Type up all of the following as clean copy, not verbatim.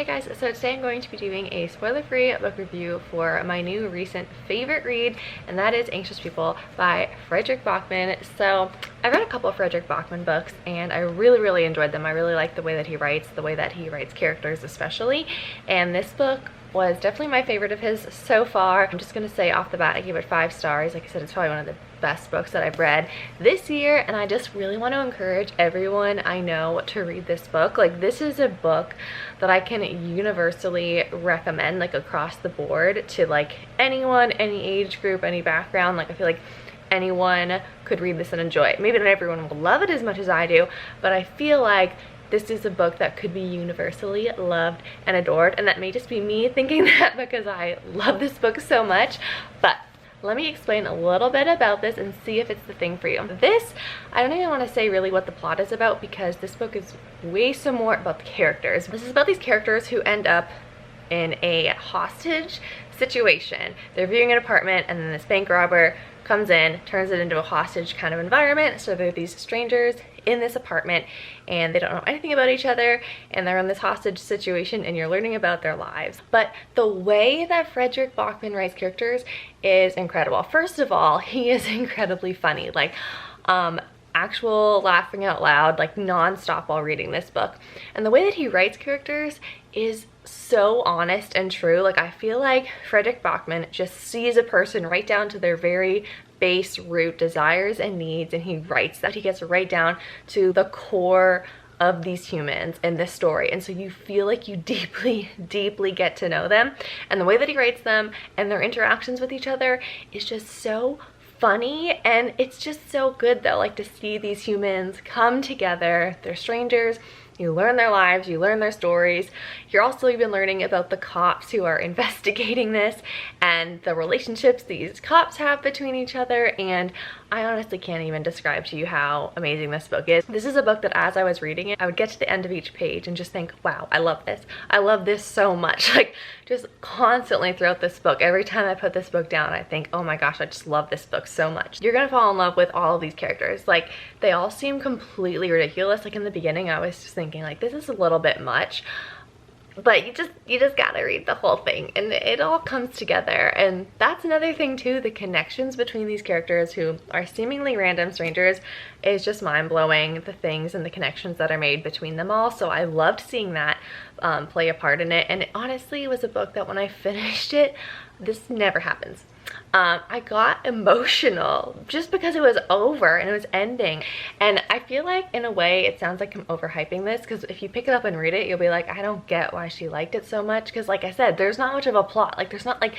Hey guys, so today I'm going to be doing a spoiler-free book review for my new recent favorite read, and that is Anxious People by Fredrik Backman. So I read a couple of Fredrik Backman books and I really enjoyed them. I really like the way that he writes characters especially, and this book was definitely my favorite of his so far. I'm just gonna say off the bat, I gave it 5 stars. Like I said, it's probably one of the best books that I've read this year, and I just really want to encourage everyone I know to read this book. Like, this is a book that I can universally recommend, like across the board, to like anyone, any age group, any background. Like, I feel like anyone could read this and enjoy it. Maybe not everyone will love it as much as I do, but I feel like this is a book that could be universally loved and adored, and that may just be me thinking that because I love this book so much. But let me explain a little bit about this and see if it's the thing for you. This, I don't even want to say really what the plot is about, because this book is way so more about the characters. This is about these characters who end up in a hostage situation. They're viewing an apartment, and then this bank robber comes in, turns it into a hostage kind of environment. So they're these strangers in this apartment and they don't know anything about each other, and they're in this hostage situation and you're learning about their lives. But the way that Fredrik Backman writes characters is incredible. First of all, he is incredibly funny, like actual laughing out loud, like non-stop while reading this book. And the way that he writes characters is so honest and true. Like, I feel like Fredrik Backman just sees a person right down to their very base root desires and needs, and he writes that. He gets right down to the core of these humans in this story, and so you feel like you deeply get to know them. And the way that he writes them and their interactions with each other is just so funny, and it's just so good though, like to see these humans come together. They're strangers, you learn their lives, you learn their stories. You're also even learning about the cops who are investigating this and the relationships these cops have between each other, and I honestly can't even describe to you how amazing this book is. This is a book that as I was reading it, I would get to the end of each page and just think, wow, I love this. I love this so much. Like, just constantly throughout this book, every time I put this book down, I think, oh my gosh, I just love this book so much. You're gonna fall in love with all of these characters. Like, they all seem completely ridiculous. Like, in the beginning, I was just thinking, like, this is a little bit much. But you just gotta read the whole thing and it all comes together. And that's another thing too, the connections between these characters who are seemingly random strangers is just mind-blowing, the things and the connections that are made between them all. So I loved seeing that play a part in it, and it honestly was a book that when I finished it, this never happens, I got emotional just because it was over and it was ending. And I feel like in a way it sounds like I'm overhyping this, because if you pick it up and read it, you'll be like, I don't get why she liked it so much, because like I said, there's not much of a plot. Like, there's not like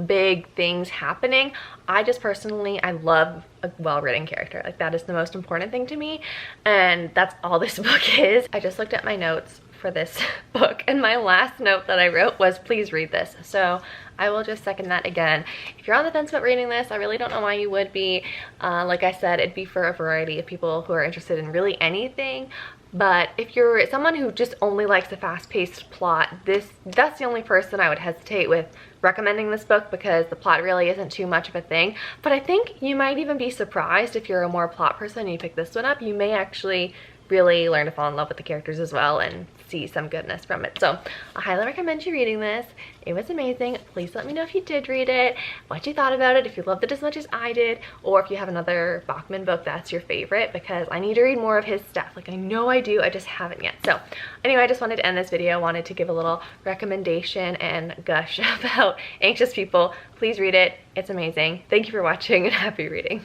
big things happening. I just personally, I love a well-written character. Like, that is the most important thing to me, and that's all this book is. I just looked at my notes for this book, and my last note that I wrote was, please read this. So I will just second that again. If you're on the fence about reading this, I really don't know why you would be. Like I said, it'd be for a variety of people who are interested in really anything. But if you're someone who just only likes a fast-paced plot, that's the only person I would hesitate with recommending this book, because the plot really isn't too much of a thing. But I think you might even be surprised if you're a more plot person and you pick this one up. You may actually really learn to fall in love with the characters as well and see some goodness from it. So I highly recommend you reading this. It was amazing. Please let me know if you did read it, what you thought about it, if you loved it as much as I did, or if you have another Backman book that's your favorite, because I need to read more of his stuff. Like, I know I do, I just haven't yet. So anyway, I just wanted to end this video. I wanted to give a little recommendation and gush about Anxious People. Please read it. It's amazing. Thank you for watching and happy reading.